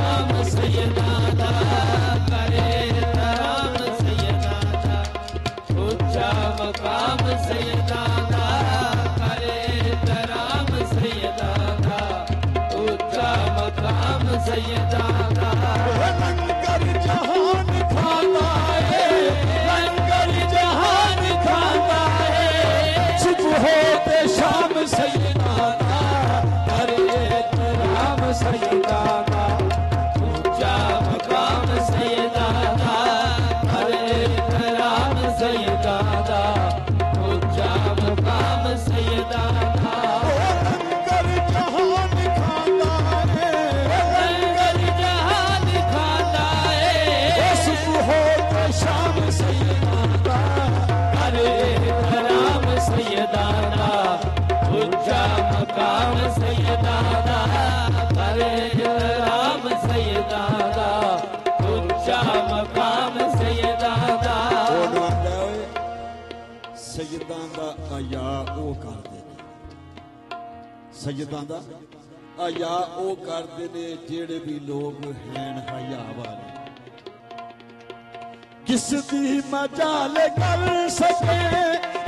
मकाम सैयदा दा करे एहतराम सैयदा दा ऊंचा मकाम सैयदा दा करे एहतराम सैयदा दा ऊंचा मकाम सैयदा दा लंगर जहान खाता है लंगर जहान खाता है सुबह होते शाम सैयदा दा करे एहतराम सैयदा दा ऊंचा मकाम सैयदा दा करे एहतराम सैयदा दा ऊंचा मकाम सैयदा दा लंगर जहान खाता है लंगर जहान खाता है सुबह होते शाम सैयदा दा करे एहतराम सैयदा दा ऊंचा मकाम सैयदा दा करे एहतराम सैयदा दा ऊंचा मकाम सैयदा दा सैयदां दा आया ओ करदे सैयदां दा आया ओ करदे ने जेड़े भी लोग हैं हया वाले किस दी मजाल कर सके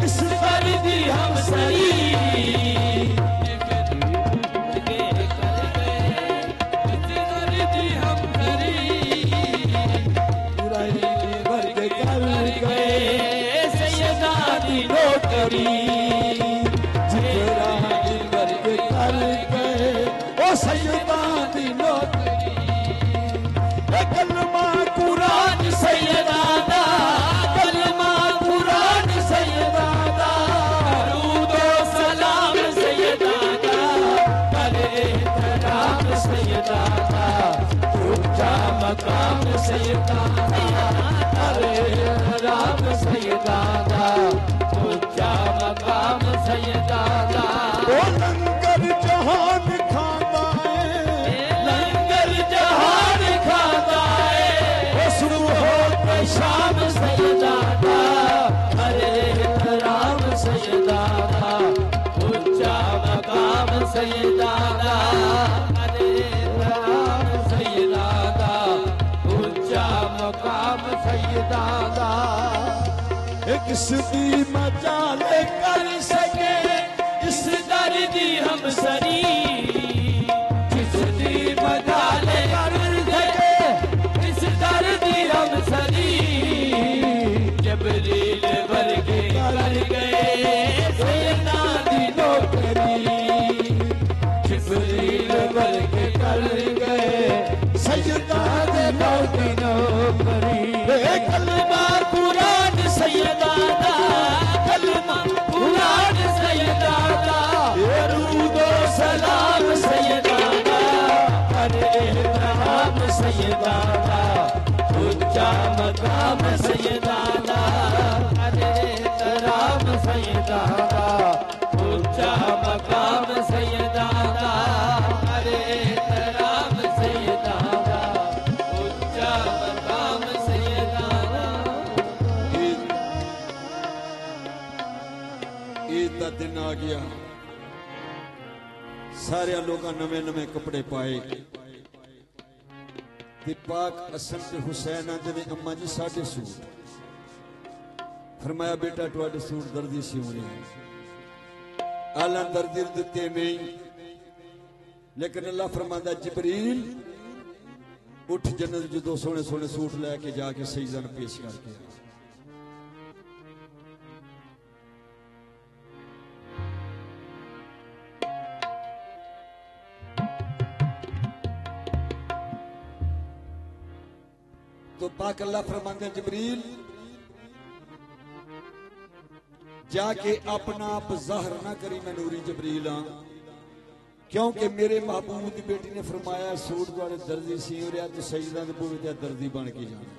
इस दर दी हम सही नौकरी जिगरा वर्ग कर गए ओ सैयदा दी नौकरी कलमा कुरान सैयदा दा कलमा कुरान सैयदा दा दरूद ओ सलाम सैयदा दा करे एहतराम सैयदा दा ऊंचा मकाम सैयदा दा करे एहतराम सैयदा दा ऊंचा मकाम सैयदा दा ओ लंगर जहान खाता है लंगर जहान खाता है ओ सुबह होते शाम सैयदा दा करे एहतराम सैयदा दा ऊंचा मकाम सैयदा दा करे एहतराम सैयदा दा ऊंचा मकाम सैयदा दा किस दी मजाल कर सके इस दर दी हम सरी किस दी मजाल कर सके इस दर दी हम सरी जबरील वर्गे कर गए सैयदा दी नौकरी जबरील वर्गे कर गए सैयदा दी नौकरी कलमा कुरान सैयदा दा कलमा कुरान सैयदा दा दरूद ओ सलाम सैयदा दा करे एहतराम सैयदा दा ऊंचा मकाम सैयदा दा करे एहतराम सैयदा दा ऊंचा मकाम सैयदा दा करे एहतराम सैयदा दा ऊंचा मकाम सैयदा दा ईद दा दिन आ गया सारे लोग नवे नवे कपड़े पाए ते पाक हसन ते हुसैन आंदे अम्मा जी साडे सूट फरमाया बेटा तुहाडे सूट दर्दी सिवने आला दर्दी दिते नहीं लेकिन अल्लाह फरमांदा जिबरील उठ जन्नत जो सोने सोने सूट लैके जाके सईदा नूं पेश करके तो पाक अल्लाह फरमाते जिब्रील जाके अपना आप जाहिर ना करी मैं नूरी जिब्रील हाँ क्योंकि मेरे महबूब की बेटी ने फरमाया सूट वाले दर्जी सी रहा तो सईदा दे बूहे ते दर्जी बन के जाना।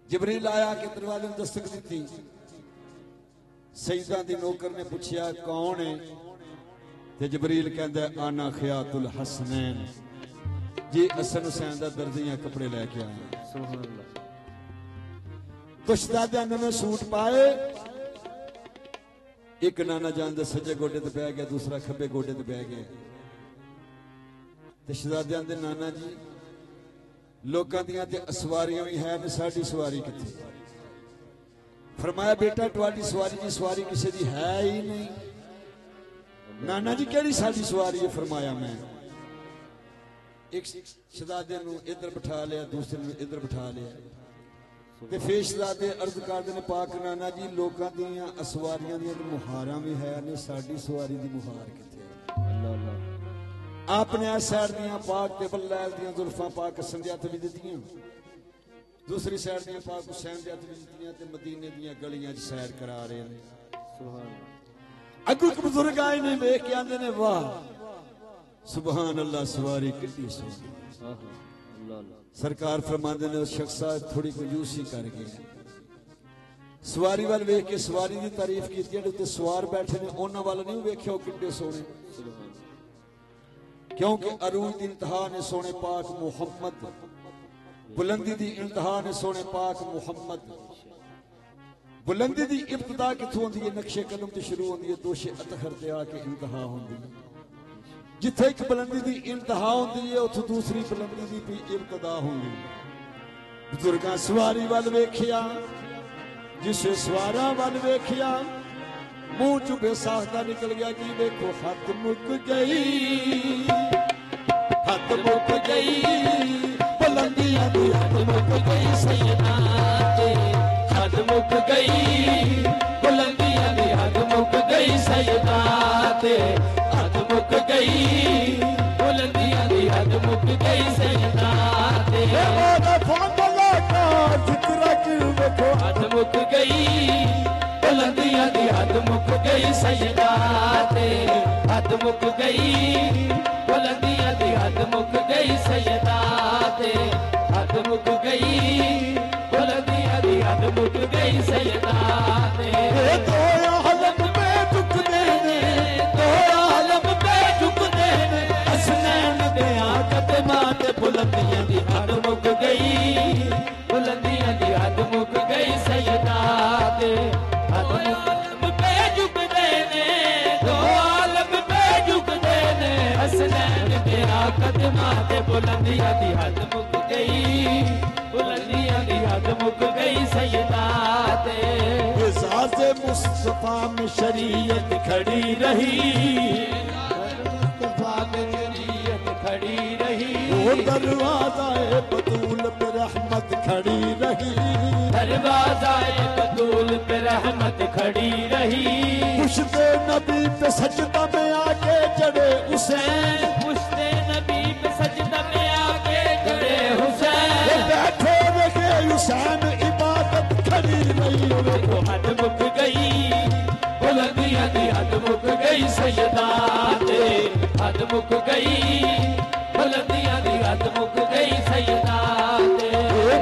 जिब्रील आया के दरवाजे में दस्तक दी सईदा दी नौकर ने पूछया कौन है ते जिब्रील कहंदा आना खियातुल हसनैन जी हसन हुसैन दा दर्जियां कपड़े लेके आया। सुभान अल्लाह। तो शहजादे ने सूट पाए एक नाना जान दे सज्जे गोडे ते बह गया दूसरा खब्बे गोडे ते बह गया ते शहजादियां दे नाना जी लोकां दियां ते असवारियां भी है, साडी सवारी कित्थे? फरमाया बेटा तुहाडी सवारी जी सवारी किसी दी है ही नहीं। नाना जी केड़ी साडी सवारी है? फरमाया मैं। एक शहजादे नूं इधर बिठा लिया, दूसरे नूं इधर बिठा लिया ते फिर शहजादे अर्ज करदे ने पाक नाना जी लोकां दियां असवारियां दियां मुहारां भी है ने, साडी सवारी दी मुहार कित्थे? आपने आ साइड दियां पाक ते बल्लैल दियां जुल्फां पाक हसन दे हत्थ भी दित्तियां, दूसरी साइड दियां पाक हुसैन दे हत्थ भी दित्तियां ते मदीने दियां गलियां च सैर करा रहे ने। सुभान अल्लाह। अगू एक बुजुर्ग आए ने वेख के आंदे ने वाह सुभान अल्लाह सवारी कितनी सोहनी। सरकार फरमाते ने उस शख्स थोड़ी कंजूसी कर गए, सवारी वाल वेख के सवारी की तारीफ की, उत्ते सवार बैठे ने उन्हां वाल नहीं वेख्या कितने सोहने, क्योंकि अरूज की इंतहा ने सोने पाक मुहम्मद, बुलंदी की इंतहा ने सोने पाक मुहम्मद। बुलंदी की इब्तदा कित्थों होंदी है? नक्शे कदम ते शुरू होंदी है, दोशे अतहर ते आके इंतहा होंदी है। जिथे एक बुलंदी की इंतहा होंदी है उथे दूसरी बुलंदी की भी इब्तदा होंदी है। बुजुर्गां सवारी वाल वेखिया, जिसे सवारा वाल वेखिया मुंह चो बेसाख्ता निकल गया कि देखो हद मुक गई, हद मुक गई, बुलंदियां दी हद मुक गई सैयदा ते, हद मुक गई, बुलंदियां दी हद मुक गई सैयदा ते, हद मुक गई, बुलंदियां दी हद मुक गई सैयदा ते, हद मुक गई, बुलंदियां दी हद मुक गई सैयदा ते, हद मुक गई, बुलंदियां दी हद मुक गई सैयदा ते, हद मुक गई, बुलंदियां दी हद मुक गई सैयदा ते। दो आलम पे झुकदे ने, दो आलम पे झुकदे ने, हसनैन दे कदमां ते बुलंदियां दी हद मुक गई, बुलंदियां दी हद मुक गई सैयदा ते, हद मुक पे झुकदे ने, दो आलम पे झुकदे ने, हसनैन दे कदमां ते बुलंदियां दी हद मुक गई, बुलंदियां दी हद मुक गई सैयदा ते। एज़ाज़े मुस्तफा में शरीयत खड़ी रही, मुस्तफा में शरीयत खड़ी रही, वो दरवाज़ाए बतूल पे रहमत खड़ी रही, दरवाज़ाए बतूल पे रहमत खड़ी रही। पुश्ते नबी पे सजदा में आके चढ़े हुसैन, पुश्ते नबी पे सजदा में आके चढ़े हुसैन, बैठे रहे हुसैन इबादत खड़ी रही। वो हद मुक गई, बुलंदियां दी हद मुक गई सैयदा ते, हद मुक गई, बुलंदियां दी हद मुक गई सैयदा ते।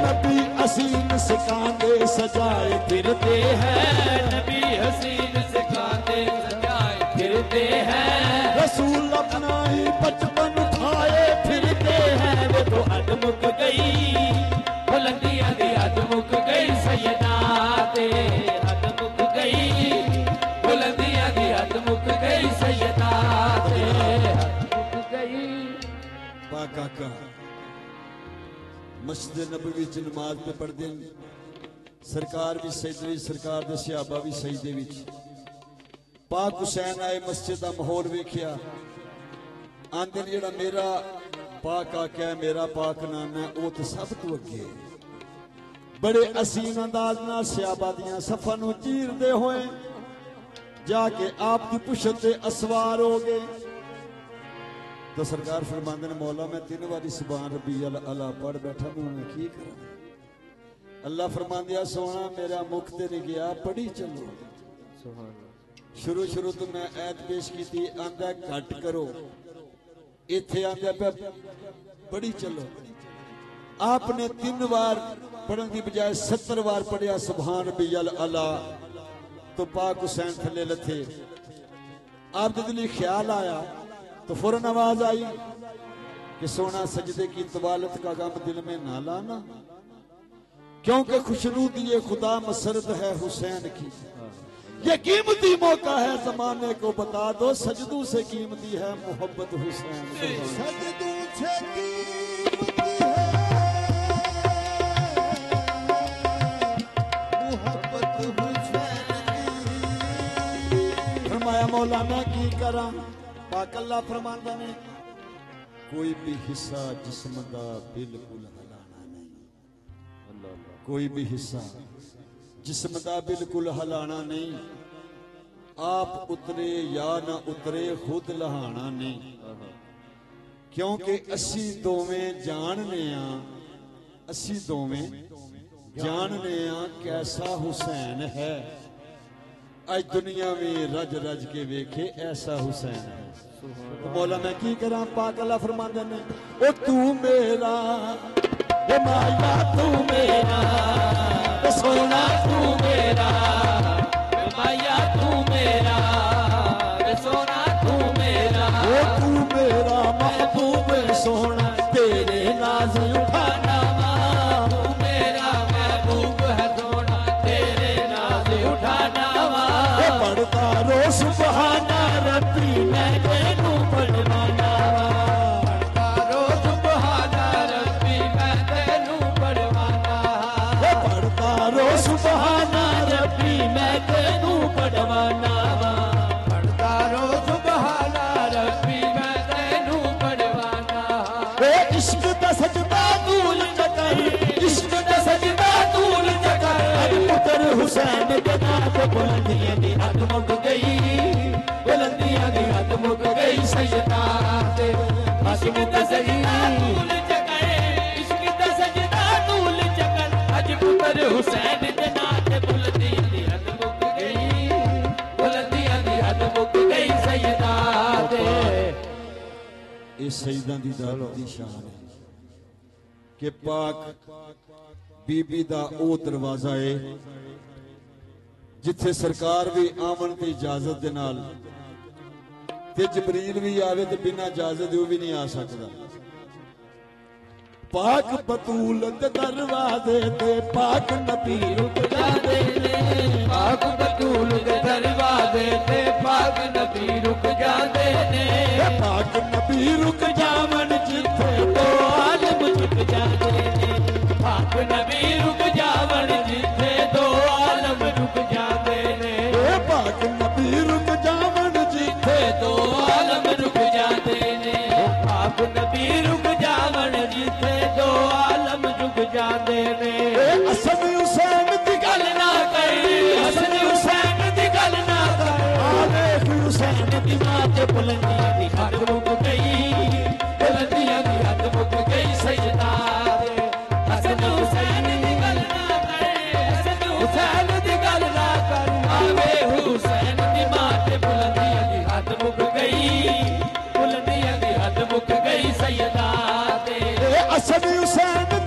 नबी हसीन सिखांदे सजाए फिरते हैं, नबी हसीन सिखांदे सजाए फिरते हैं, रसूल अपना ही बचपन उठाए फिरते हैं। वो तो हद मुक गई, बुलंदियां दी हद मुक गई सैयदा ते, हद मुक गई, बुलंदियां दी हद मुक गई सैयदा ते, हद मुक गई। पाक आका मस्जिद नबवी च नमाज पे पढ़ते हैं, सरकार भी सजदे, सरकार दे सहाबा भी सजदे विच। पाक हुसैन आए, मस्जिद का माहौल वेखिया, आंदे जेड़ा मेरा पाक आका है, मेरा पाक नाना है, वो तो सब तो अगे। बड़े असीम अंदाज नाल सहाबा दियां सफां नूं चीरदे होए जाके आप की पुछत ते असवार हो गए। तो सरकार फरमांदे ने मौला मैं 3 बारी सुभान रब्बियल अला पढ़ बैठा, मैं की करा? अल्लाह फरमांदिया सोना मेरा मुख ते नहीं गया, पढ़ी चलो। शुरू शुरू तो मैं ऐत पेश की थी, आंदा घट करो, इत्थे आंदा पे पढ़ी चलो। आपने 3 बार पढ़ने की बजाय 70 बार पढ़िया सुभान रब्बियल अला। तो पाक हुसैन थले लथे, आप के दिल ख्याल आया तो फौरन आवाज आई कि सोना सजदे की तवालत का गम दिल में ना लाना, क्योंकि खुशनूदी ये खुदा मसरत है हुसैन की। ये कीमती मौका है जमाने को बता दो, सजदू से कीमती है मोहब्बत हुसैन। सजदू पूछे कीमत है मोहब्बत हुसैन की। फरमाया मौला मैं की करा, पाक अल्लाह फरमांदा ने कोई भी हिस्सा जिस्म दा बिल्कुल हलाना नहीं, कोई भी हिस्सा जिस्म दा बिल्कुल हलाना नहीं। आप उतरे या ना उतरे खुद लहाना नहीं, क्योंकि असी दोवें जानने असी दोवें जानने कैसा हुसैन है। आज दुनिया में रज रज के वेखे ऐसा हुसैन है। तो मौला मैं की करा, पाक अल्लाह फरमांदे ने ओ तू मेरा ओ माया तू मेरा ओ सोना तू मेरा माया तू मेरा सोना तू मेरा ओ तू मेरा महबूब सोना तेरे नाज उठाना तू मेरा महबूब है सोना तेरे नाज उठाना पढ़ता रो सुबहाना रब्बी मैं तेनू पढ़वाना पढ़ता रो सुबहाना रब्बी मैं तेनू पढ़वाना पढ़ता रो सुबहाना रब्बी मैं तेनू पढ़वाना पढ़ता रो सुबहाना रब्बी मैं तेनू पढ़वाना इश्क दा सजदा दूल जकर इश्क दा सजदा दूल जकर पुत्र हुसैन दे नाम बुलंदियां दी हद मुक गई बुलंदियां दी हद मुक गई सजदा ते इश्क दा सजदा दूल जकर इश्क दा सजदा दूल जकर अज पुत्र हुसैन दे नाम बुलंदियां दी हद मुक गई बुलंदियां दी हद मुक गई सजदा ते इस सजदा दी दाद दी शान है कि पाक बीबी दा ओ दरवाजा है जिथे सरकार भी आवन की इजाजत दे नाल ते जबरील भी आवे ते बिना इजाजत दे भी नहीं आ सकता। पाक बतूल दे दरवाजे ते पाक नबी रुक जाते ने पाक बतूल दे दरवाजे ते पाक नबी रुक जाते ने पाक नबी रुक जावन जिथे तो आलम झुक जाते ने पाक नबी रुक जावन जिथे दो आलम रुक जाते ने पाक नबी रुक जावन जिथे दो आलम रुक जाते ने पाक नबी रुक जावन जिथे दो आलम रुक जाते ने हसन हुसैन दी गल ना कर हसन हुसैन दी गल ना कर आले हुसैन दी मां ते बुलंदियां दी हद मुक गई बुलंदियां दी हद मुक गई सजदा हसन हुसैन दी गल ना कर हसन हुसैन दी गल ना कर आवे हुसैन दी मां ते बुलंदियां दी हद मुक गई बुलंदियां दी हद मुक गई सजदा हसन हुसैन